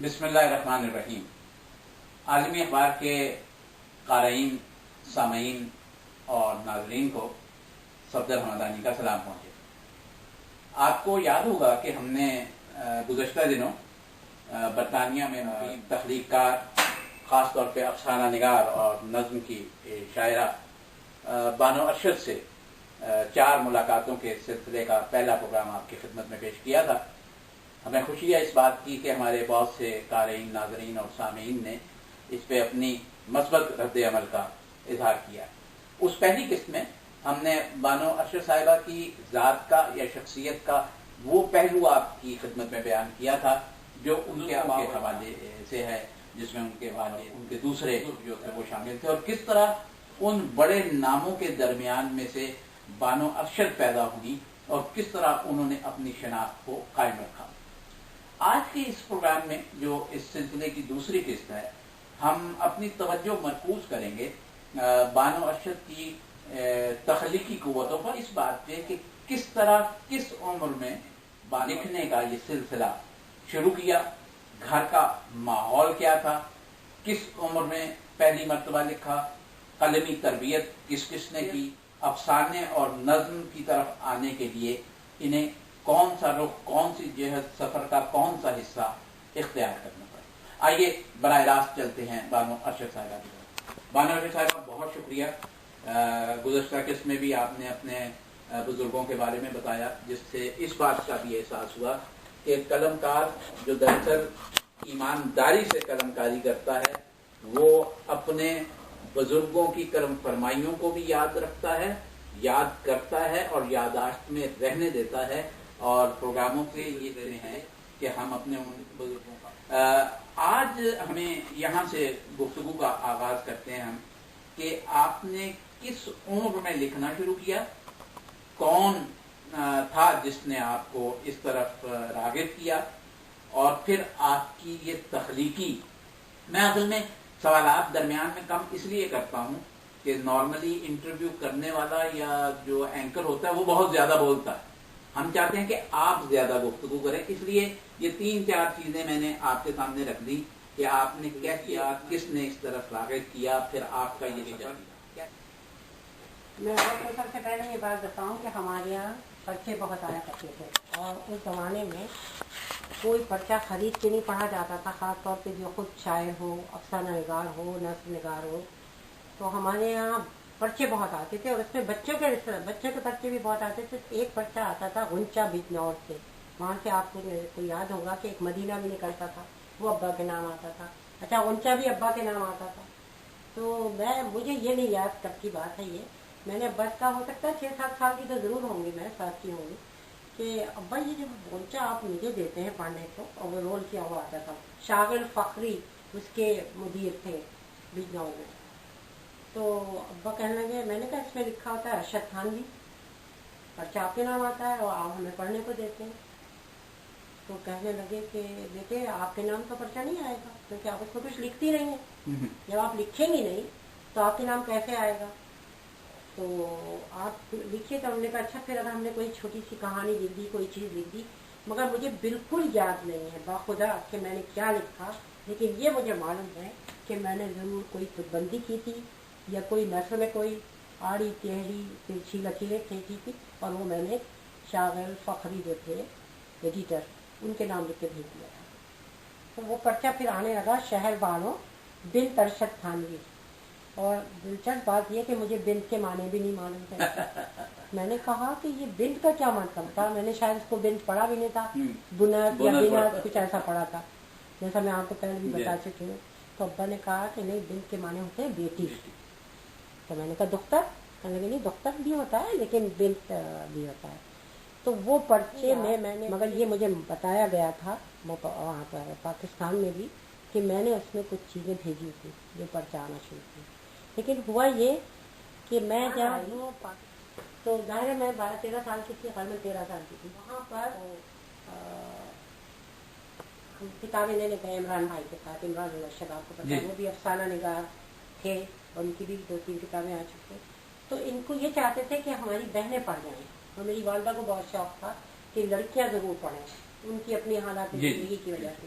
بسم اللہ الرحمن الرحیم۔ عالمی اخبار کے قارئین، سامعین اور ناظرین کو صفدر حمدانی کا سلام پہنچے۔ آپ کو یاد ہوگا کہ ہم نے گزشتہ دنوں برطانیہ میں مقیم تخلیق کار، خاص طور پہ افسانہ نگار اور نظم کی شاعرہ بانو ارشد سے 4 ملاقاتوں کے سلسلے کا پہلا پروگرام آپ کی خدمت میں پیش کیا تھا۔ ہمیں خوشی ہے اس بات کی کہ ہمارے بہت سے قارئین، ناظرین اور سامعین نے اس پہ اپنی مثبت رد عمل کا اظہار کیا۔ اس پہلی قسط میں ہم نے بانو ارشد صاحبہ کی ذات کا یا شخصیت کا وہ پہلو آپ کی خدمت میں بیان کیا تھا جو ان کے حوالے سے ہے، جس میں ان کے والد، ان کے دوسرے جو تھے وہ شامل تھے، اور کس طرح ان بڑے ناموں کے درمیان میں سے بانو ارشد پیدا ہوئی اور کس طرح انہوں نے اپنی شناخت کو قائم رکھا۔ آج کے اس پروگرام میں جو اس سلسلے کی دوسری قسط ہے، ہم اپنی توجہ مرکوز کریں گے بانو ارشد کی تخلیقی قوتوں پر، اس بات پہ کہ کس طرح کس عمر میں لکھنے کا یہ سلسلہ شروع کیا، گھر کا ماحول کیا تھا، کس عمر میں پہلی مرتبہ لکھا، قلمی تربیت کس کس نے کی، افسانے اور نظم کی طرف آنے کے لیے انہیں کون سا رخ، کون سی جہت، سفر کا کون سا حصہ اختیار کرنا پڑا۔ آئیے براہ راست چلتے ہیں بانو ارشد صاحبہ کی طرف۔ بانو ارشد صاحبہ بہت شکریہ۔ گزشتہ قسط میں بھی آپ نے اپنے بزرگوں کے بارے میں بتایا، جس سے اس بات کا بھی احساس ہوا کہ قلم کار جو دراصل ایمانداری سے قلم کاری کرتا ہے، وہ اپنے بزرگوں کی کرم فرمائیوں کو بھی یاد رکھتا ہے، یاد کرتا ہے اور یادداشت میں رہنے دیتا ہے، اور پروگراموں کے یہ دینے ہیں کہ ہم اپنے بزرگوں کا آج ہمیں یہاں سے گفتگو کا آغاز کرتے ہیں ہم کہ آپ نے کس عمر میں لکھنا شروع کیا، کون تھا جس نے آپ کو اس طرف راغب کیا، اور پھر آپ کی یہ تخلیقی، میں اصل میں سوالات درمیان میں کم اس لیے کرتا ہوں کہ نارملی انٹرویو کرنے والا یا جو اینکر ہوتا ہے وہ بہت زیادہ بولتا ہے، ہم چاہتے ہیں کہ آپ زیادہ گفتگو کریں، اس لیے یہ 3-4 چیزیں میں نے آپ کے سامنے رکھ دی کہ آپ نے کیا کیا، کس نے اس طرف راغب کیا، پھر آپ کا یہ سفر۔ میں آپ کو سب سے پہلے یہ بات بتاؤں کہ ہمارے یہاں پرچے بہت آیا کرتے تھے، اور اس زمانے میں کوئی پرچہ خرید کے نہیں پڑھا جاتا تھا، خاص طور پہ جو خود شاعر ہو، افسانہ نگار ہو، نثر نگار ہو، تو ہمارے یہاں پرچے بہت آتے تھے، اور اس میں بچوں کے پرچے بھی بہت آتے تھے۔ ایک پرچہ آتا تھا غنچہ بجنور سے، وہاں سے آپ کو یاد ہوگا کہ ایک مدینہ بھی نکلتا تھا، وہ ابا کے نام آتا تھا۔ اچھا، غنچہ بھی ابا کے نام آتا تھا۔ تو مجھے یہ نہیں یاد کب کی بات ہے، یہ میں نے بس کا ہو سکتا ہے 6-7 سال کی تو ضرور ہوں گی، میں 7 کی ہوں گی، کہ ابا یہ جب غنچہ آپ مجھے دیتے ہیں پڑھنے کو، اور وہ رول کیا ہوا آتا تھا، شاغل فخری اس کے مدیر تھے بجنور میں۔ تو ابا کہنے لگے، میں نے کہا اس میں لکھا ہوتا ہے ارشد تھانوی، پرچہ آپ کے نام آتا ہے اور آپ ہمیں پڑھنے کو دیتے ہیں۔ تو کہنے لگے کہ بیٹے آپ کے نام کا پرچہ نہیں آئے گا، کیونکہ آپ اس کو کچھ لکھتی نہیں ہیں، جب آپ لکھیں گی نہیں تو آپ کے نام کیسے آئے گا، تو آپ لکھیے۔ تو ہم نے کہا اچھا، پھر اگر ہم نے کوئی چھوٹی سی کہانی لکھ دی، کوئی چیز لکھ دی، مگر مجھے بالکل یاد نہیں ہے باخدا کہ میں نے کیا لکھا، لیکن یہ مجھے معلوم ہے کہ میں نے ضرور کوئی خود بندی کی تھی، یا کوئی نثر میں کوئی آڑی ٹیڑھی ترچھی لکیریں کھینچی تھی، اور وہ میں نے شاغل فخری جو تھے ایڈیٹر، ان کے نام لکھ کے بھیج دیا تھا۔ تو وہ پرچہ پھر آنے لگا شہر بانو بنت ارشد تھانوی، اور دلچسپ بات یہ کہ مجھے بنت کے معنی بھی نہیں معلوم تھے۔ میں نے کہا کہ یہ بنت کا کیا مطلب تھا، میں نے شاید اس کو بنت پڑھا بھی نہیں تھا، بنت یا بنت کچھ ایسا پڑھا تھا، جیسا میں آپ کو پہلے بھی بتا چکی ہوں۔ تو ابا نے کہا کہ نہیں، بنت کے معنی ہوتے ہیں بیٹی۔ تو میں نے کہا دختر، کہنے لگے نہیں دختر بھی ہوتا ہے لیکن بنت بھی ہوتا ہے۔ تو وہ پرچے میں نے، مگر یہ مجھے بتایا گیا تھا وہاں پر پاکستان میں بھی کہ میں نے اس میں کچھ چیزیں بھیجی تھی جو پرچہ آنا شروع کی، لیکن ہوا یہ کہ میں جب، تو ظاہر ہے میں 12-13 سال کی تھی، میں 13 سال کی تھی، وہاں پر کتابیں لینے گئے عمران بھائی کے ساتھ، عمران ارشد آپ کو پتہ ہے وہ بھی افسانہ نگار تھے، اور ان کی بھی 2-3 کتابیں آ چکی ہیں۔ تو ان کو یہ چاہتے تھے کہ ہماری بہنیں پڑھ جائیں، اور میری والدہ کو بہت شوق تھا کہ لڑکیاں ضرور پڑھیں، ان کی اپنی حالات زندگی کی وجہ سے۔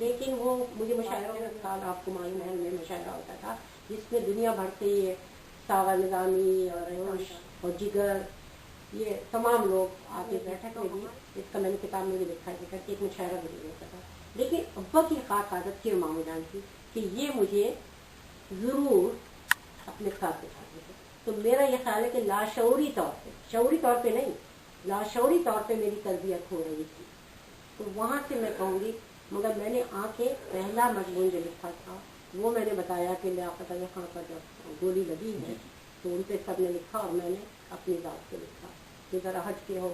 لیکن وہ مجھے مشاعروں میں سال آپ کو معلوم ہے میں مشاعرہ ہوتا تھا جس میں دنیا بھر سے یہ ساغا نظامی اور جگر یہ تمام لوگ آتے بیٹھک میں بھی اس کا میں نے کتاب میں بھی لکھا ہے کہ ایک مشاعرہ بھی ہوتا تھا. لیکن ابا کی خاص عادت تھی اور مامو جان کی کہ یہ مجھے ضرور اپنے ساتھ بٹھاتے تھے. تو میرا یہ خیال ہے کہ لاشعوری طور پہ شعوری طور پہ نہیں لاشعوری طور پہ میری تربیت ہو رہی تھی. تو وہاں سے میں کہوں گی مگر میں نے آ کے پہلا مضمون جو لکھا تھا وہ میں نے بتایا کہ لیاقت علی خان پر جب گولی لگی ہے تو ان پہ سب نے لکھا اور میں نے اپنی ذات پہ لکھا کہ ذرا ہٹ کے ہو.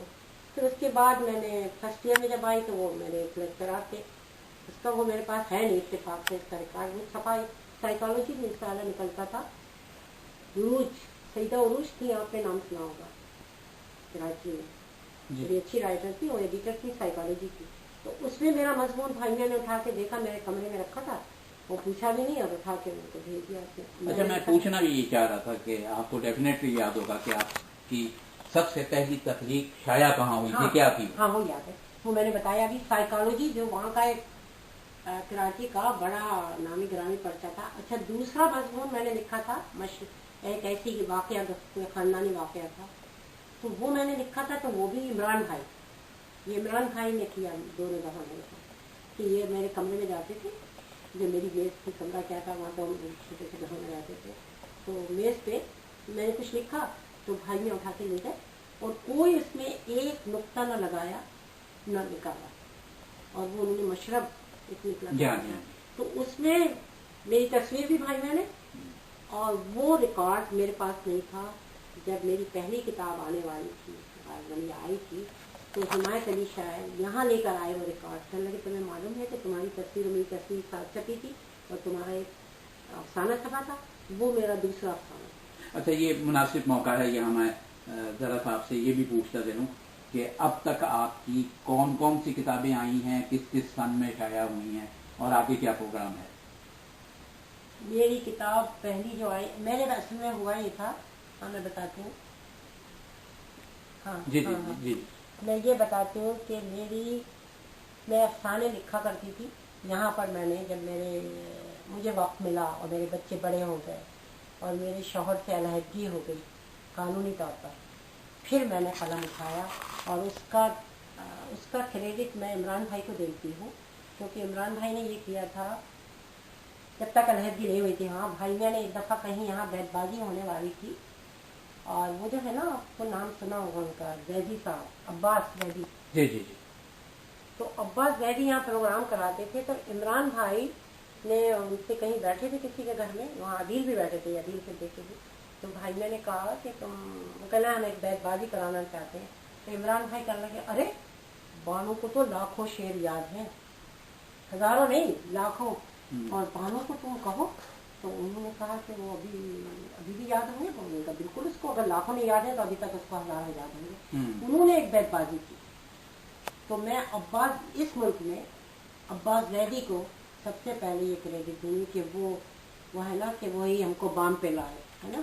پھر اس کے بعد میں نے فرسٹ ایئر میں جب آئی تو وہ میرے ایک لیکچرار تھے اس کا وہ میرے پاس ہے نہیں اتفاق سے اس کا ریکارڈ وہ صفائی سائیکالوجی میں رسالہ نکلتا تھا. عروج سیدہ عروج تھی آپ نے نام سنا ہوگا کراچی میں بڑی اچھی رائٹر تھی اور ایڈیٹر تھی سائیکالوجی کی. تو اس میں میرا مضمون بھائیوں نے اٹھا کے دیکھا میرے کمرے میں رکھا تھا وہ پوچھا بھی نہیں اور اٹھا کے ان کو بھیج دیا. اچھا میں پوچھنا بھی یہ چاہ رہا تھا کہ آپ کو ڈیفینیٹلی یاد ہوگا کہ آپ کی سب سے پہلی تخلیق شائع کہاں ہوئی تھی کیا تھی؟ ہاں وہ یاد ہے وہ میں نے بتایا ابھی سائیکالوجی جو وہاں کا ایک کراچی کا بڑا نامی گرامی پرچہ تھا. اچھا دوسرا مضمون میں نے لکھا تھا ایک ایسی واقعہ خاندانی واقعہ تھا تو وہ میں نے لکھا تھا. تو وہ بھی عمران بھائی یہ عمران بھائی نے کیا دونوں دفعہ میں نے کہ یہ میرے کمرے میں جاتے تھے جو میری میز تھی کمرہ کیا تھا وہاں تو چھوٹے سے گھروں میں رہتے تھے. تو میز پہ میں نے کچھ لکھا تو بھائی نے اٹھا کے لے گئے اور کوئی اس میں ایک نقطہ نہ لگایا نہ نکالا اور وہ انہوں نے مشرب اتنی نکلا. تو اس میں میری تصویر بھی بھائی میں نے اور وہ ریکارڈ میرے پاس نہیں تھا. جب میری پہلی کتاب آنے والی تھی آئی تھی تو حمایت علی شاعر یہاں لے کر آئے وہ ریکارڈ کہنے لگے تمہیں معلوم ہے کہ تمہاری تصویر میری تصویر ساتھ چھپی تھی اور تمہارا ایک افسانہ چھپا تھا وہ میرا دوسرا افسانہ. اچھا یہ مناسب موقع ہے یہاں میں ذرا سا آپ سے یہ بھی پوچھتا چلوں کہ اب تک آپ کی کون کون سی کتابیں آئی ہیں کس کس فن میں شائع ہوئی ہیں اور آگے کیا پروگرام ہے؟ میری کتاب پہلی جو آئی میرے اصل میں ہوا یہ تھا میں بتاتی ہوں. ہاں جی جی جی میں یہ بتاتی ہوں کہ میں افسانے لکھا کرتی تھی یہاں پر. میں نے جب مجھے وقت ملا اور میرے بچے بڑے ہو گئے اور میرے شوہر سے علیحدگی ہو گئی قانونی طور پر پھر میں نے قلم اٹھایا اور اس کا کریڈٹ میں عمران بھائی کو دیتی ہوں کیونکہ عمران بھائی نے یہ کیا تھا جب تک علیحدگی نہیں ہوئی تھی. ہاں بھائی میں نے ایک دفعہ کہیں یہاں بیت بازی ہونے والی تھی اور وہ جو ہے نا آپ کو نام سنا ہوگا ان کا زیدی صاحب عباس زیدی. جی جی جی تو عباس زیدی یہاں پروگرام کراتے تھے تو عمران بھائی نے ان سے کہیں بیٹھے تھے کسی کے گھر میں وہاں عدیل بھی بیٹھے تھے عدیل سے دیکھے تھے. تو بھائی میں نے کہا کہ تم کہنا ہم ایک بیت بازی کرانا چاہتے ہیں. تو عمران بھائی کہنے لگے ارے بانو کو تو لاکھوں شعر یاد ہیں ہزاروں نہیں لاکھوں اور بانو کو تم کہو. تو انہوں نے کہا کہ وہ ابھی بھی یاد ہوں گے. تو انہوں نے کہا بالکل اس کو اگر لاکھوں نہیں یاد ہے تو ابھی تک اس کو ہزاروں یاد ہوں گے. انہوں نے ایک بیت بازی کی تو میں عباس اس ملک میں عباس زیدی کو سب سے پہلے یہ کریڈٹ دوں گی کہ وہ ہے نا کہ وہی ہم کو بام پہ لائے ہے نا.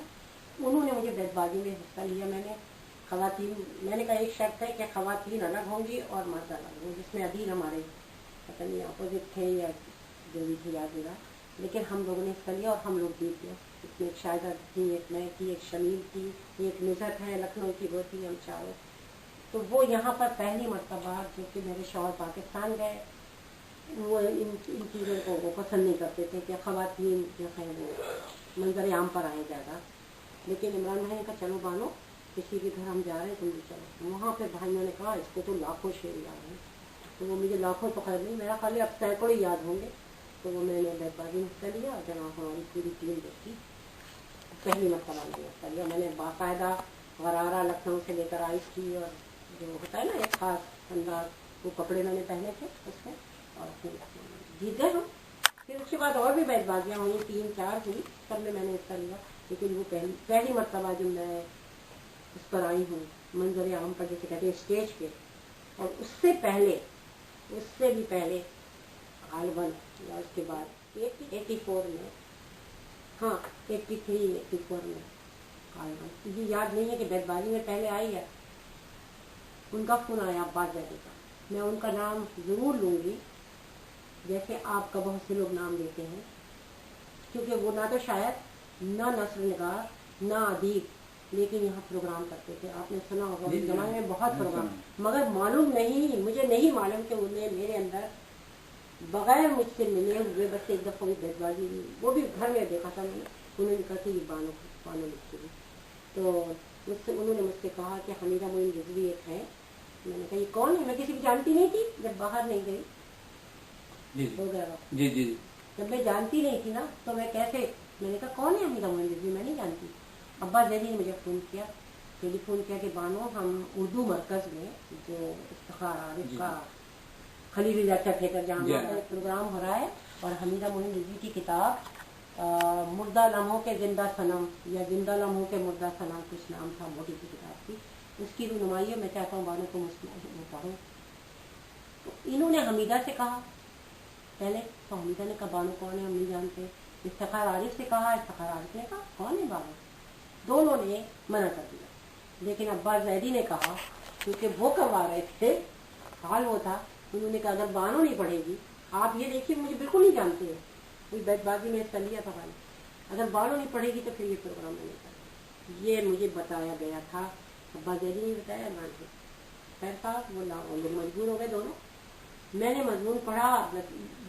انہوں نے مجھے بیت بازی میں حصہ لیا. میں نے کہا ایک شرط ہے کہ خواتین الگ ہوں گی اور مرد الگ ہوں جس میں عدیل ہمارے پتہ نہیں اپوزٹ تھے یا جو بھی تھی یاد میرا لیکن ہم لوگوں نے حصہ لیا اور ہم لوگ جیت گئے. اس میں ایک شاعرہ تھی ایک میں تھی ایک شمیل تھی ایک نظرت ہے لکھنؤ کی وہ تھی ہم چاروں. تو وہ یہاں پر پہلی مرتبہ جو کہ میرے شوہر پاکستان گئے وہ ان چیزوں کو وہ پسند نہیں کرتے تھے کہ خواتین جو ہیں وہ منظر عام پر آئے زیادہ. لیکن عمران بھائی نے کہا چلو بانو کسی کے گھر ہم جا رہے ہیں تم بھی چلو. وہاں پہ بھائیوں نے کہا اس کو تو لاکھوں شعر یاد ہیں. تو وہ مجھے لاکھوں تو خیر نہیں میرا خالی اب سینکڑوں یاد ہوں گے. تو وہ میں نے بیت بازی میں حصہ لیا جہاں ہماری پوری ٹیم دیکھی پہلی مرتبہ میں حصہ لیا. میں نے باقاعدہ غرارہ لکھنؤ سے لے کر آئی تھی اور جو ہوتا ہے نا ایک خاص انداز وہ کپڑے میں نے پہنے تھے اس میں اور پھر جیت گئے ہم. پھر اس کے بعد اور بھی بیت بازیاں ہوئی 3-4 ہوئی سب میں نے حصہ لیا. لیکن وہ پہلی مرتبہ جو میں اس پر آئی ہوں منظر عام پر جیسے کہتے ہیں اسٹیج پہ اور اس سے بھی پہلے غالباً یا اس کے بعد 84 میں ہاں 83-84 میں غالباً مجھے یاد نہیں ہے کہ بیت بازی میں پہلے آئی ہے. ان کا فون آیا عباس زیدی کا. میں ان کا نام ضرور لوں گی جیسے آپ کا بہت سے لوگ نام لیتے ہیں، کیونکہ وہ نہ تو شاعر، نہ نثر نگار، نہ ادیب، لیکن یہاں پروگرام کرتے تھے. آپ نے سنا ہوگا اس زمانے میں بہت پروگرام، مگر معلوم نہیں، مجھے نہیں معلوم کہ انہیں میرے اندر بغیر مجھ سے ملے ہوئے بس ایک دفعہ بھی بیت بازی ہوئی. وہ بھی گھر میں دیکھا تھا میں نے. انہوں نے کہا کہ یہ بانو لکھتی ہے. تو انہوں نے مجھ سے کہا کہ حمیدہ معین رضوی ایک ہے. میں نے کہا یہ کون ہے؟ میں کسی کو جانتی نہیں تھی جب باہر نہیں گئی ہو گیا. جی جب میں جانتی نہیں تھی نا تو میں کیسے، میں نے کہا کون ہے حمیدہ معین رضوی؟ میں نہیں جانتی. ابا زیدی نے مجھے فون کیا، ٹیلی فون کیا کہ بانو ہم اردو مرکز میں جو افتخار عارف کا خلیل لیکچر تھے کر جہاں پروگرام ہو رہا ہے، اور حمیدہ معین رضوی کی کتاب مردہ لمحوں کے زندہ صنم یا زندہ لمحوں کے مردہ صنم کچھ نام تھا، موٹی کی کتاب کی، اس کی رونمائی ہے. میں چاہتا ہوں بانو کو میں پڑھوں. تو انہوں نے حمیدہ سے کہا پہلے، تو حمیدہ نے کہا بانو کون ہے ہم نہیں جانتے. افتخار عارف سے کہا، افتخار عارف نے کہا کون ہے بانو. دونوں نے منع کر دیا. لیکن عباس زیدی نے کہا، کیونکہ وہ کروا رہے تھے، حال وہ تھا، انہوں نے کہا اگر بانو نہیں پڑھے گی، آپ یہ دیکھیے مجھے بالکل نہیں جانتے ہیں، کوئی بیت بازی میں حصہ لیا تھا بھائی، اگر بانو نہیں پڑھے گی تو پھر یہ پروگرام میں نہیں کریں. یہ مجھے بتایا گیا تھا، عباس زیدی نے بتایا عمران سے. خیر صاحب وہ مجبور ہو گئے دونوں. میں نے مضمون پڑھا.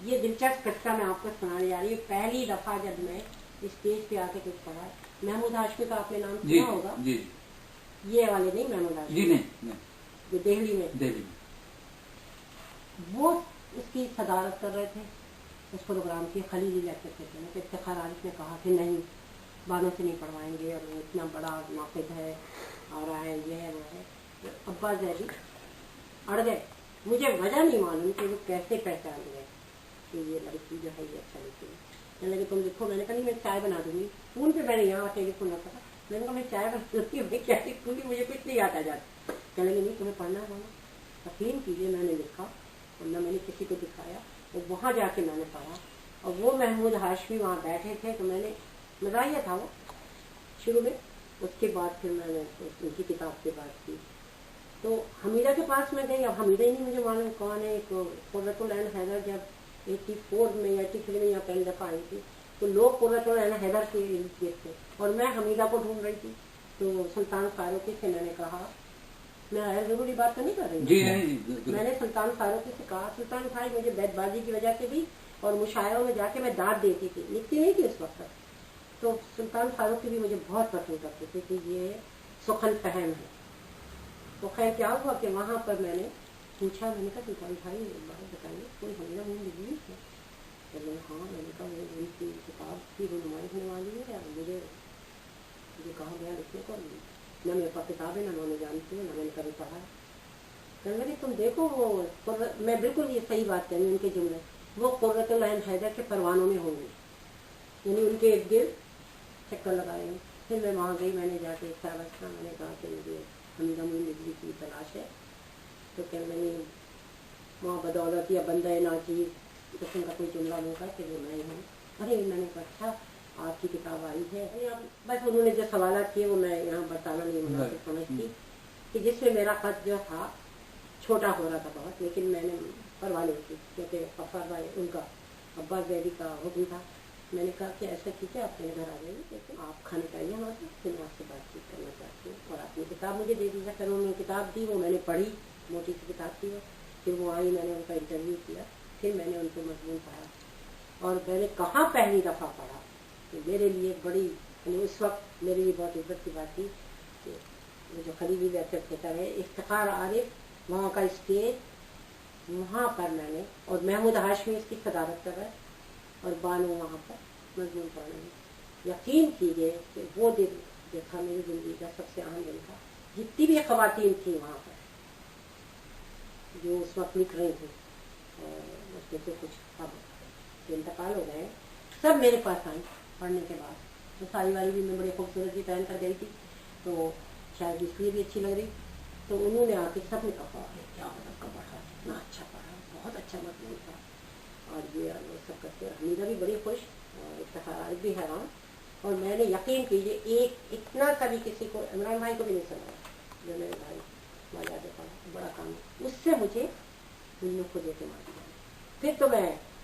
یہ دلچسپ قصہ میں آپ کو سنانے جا رہی ہوں. پہلی دفعہ جب میں اسٹیج پہ آ کے کچھ پڑھا، محمود ہاشمی کا آپ نے نام سنا ہوگا، یہ والے نہیں، محمود ہاشمی جو دہلی میں، وہ اس کی صدارت کر رہے تھے اس پروگرام کی. خلیل لیکچر کہتے ہیں. کہ افتخار عارف نے کہا کہ نہیں بانو سے نہیں پڑھوائیں گے، اور وہ اتنا بڑا ناقد ہے اور ہے یہ ہے وہ ہے. عباس زیدی اڑ گئے. مجھے وجہ نہیں معلوم کہ وہ کیسے پہچان گئے کہ یہ لڑکی جو ہے یہ اچھا لڑکی ہے. کہنے لگے تم لکھو. میں نے کہا نہیں میں چائے بنا دوں گی. فون پہ میں نے یہاں ٹیلی فون رکھا تھا. میں نے کہا میں چائے بنا دوں گی، میں کیا لکھوں گی، مجھے کچھ نہیں آتا جاتا. کہنے لگے نہیں تمہیں پڑھنا ہونا. یقین کیجیے میں نے لکھا اور نہ میں نے کسی کو دکھایا. اور وہاں جا کے میں نے پڑھا، اور وہ محمود ہاشمی وہاں بیٹھے تھے. تو میں نے مزاحیہ تھا وہ شروع میں. اس کے بعد پھر میں نے ان کی کتاب سے بات کی. تو حمیدہ کے پاس میں گئی. اب حمیدہ ہی نہیں مجھے معلوم کون ہے. قرۃ العین حیدر جب 84 میں یا 83 میں یہاں پہلی دفعہ آئی تھی تو لوگ قرۃ العین حیدر کے ارد تھے، اور میں حمیدہ کو ڈھونڈ رہی تھی. تو سلطان فاروقی سے میں نے کہا، میں غیر ضروری بات تو نہیں کر رہی ہوں، میں نے سلطان فاروقی سے کہا سلطان صاحب مجھے بیت بازی کی وجہ سے بھی اور مشاعروں میں جا کے میں داد دیتی تھی، لکھتی نہیں تھی اس وقت. تو سلطان فاروقی بھی مجھے بہت پسند کرتے تھے کہ یہ سخن فہم ہے. تو خیر کیا ہوا کہ وہاں پر میں نے پوچھا، میں نے کہا سلطان بھائی ایک بات بتائیے کوئی حمیدہ معین رضوی ہے؟ کہ ہاں. میں نے کہا وہ ان کی کتاب کی رونمائی ہونے والی ہے، مجھے کہا گیا لکھنے کو. نہ میرے پاس کتاب ہے، نہ میں نے جانتی ہوں، نہ میں نے کبھی پڑھا. کہنے لگے تم دیکھو وہ، میں بالکل یہ صحیح بات کہوں ان کے جملے، وہ قرۃ العین حیدر کے پروانوں میں ہوں گے، یعنی ان کے ارد گرد چکر لگائیں گے. پھر میں وہاں گئی. میں نے جا کے میں نے کہا کہ مجھے حمیدہ معین رضوی کی تلاش ہے. تو کہنے لگے وہاں بدولت یا بندہ ناچیز قسم کا کوئی جملہ ہوگا کہ وہ میں ہوں. ارے میں نے کہا اچھا آپ کی کتاب آئی ہے. بس انہوں نے جو سوالات کیے وہ میں یہاں بتانا نہیں مناسب سمجھتی کہ جس میں میرا خط جو تھا چھوٹا ہو رہا تھا بہت، لیکن میں نے پرواہ نہیں کی کیونکہ غفار بھائی ان کا عباس زیدی کا حکم تھا. میں نے کہا کہ ایسا ٹھیک ہے آپ میرے گھر آ جائیے، لیکن آپ کھانے پائیے ہمارے ساتھ، پھر میں آپ سے بات چیت کرنا چاہتی ہوں اور اپنی کتاب مجھے دے دیجیے. پھر انہوں نے کتاب دی، وہ میں نے پڑھی، موٹی سی کتاب تھی وہ. پھر وہ آئی، میں نے ان کا انٹرویو کیا، پھر میں نے ان کو مضمون پڑھا. اور میں نے کہاں پہلی دفعہ پڑھا کہ میرے لیے بڑی، یعنی اس وقت میرے لیے بہت عزت کی بات تھی کہ وہ جو خلیل لیکچر تھیٹر ہے، افتخار عارف وہاں کا اسٹیج، وہاں پر میں نے، اور محمود ہاشمی اس کی صدارت کر رہا ہے، اور بانو وہاں پر مضمون پڑھنے میں. یقین کیجیے کہ وہ دن جو تھا میری زندگی کا سب سے اہم دن تھا. جتنی بھی خواتین تھیں وہاں پر جو اس وقت لکھ رہی تھیں، اور اس میں سے کچھ اب انتقال ہو گئے، سب میرے پاس آئیں پڑھنے کے بعد. تو ساری والی بھی میں بڑی خوبصورت سی پہن کر گئی تھی، تو شاید اس لیے بھی اچھی لگ رہی. تو انہوں نے آ کے سب نے کہا کیا مطلب کا پڑھا، اتنا اچھا پڑھا، بہت اچھا مضمون تھا. اور یہ سب کرتے حمیدہ بھی بڑی خوش اور افتخار عارف بھی حیران. اور میں نے یقین کیجیے ایک اتنا سا بھی کسی کو، عمران بھائی کو بھی نہیں سنا جو میرے بھائی ماجد پڑھا، بڑا کام. اس سے مجھے ان کو دے کے مار دیا. پھر تو میں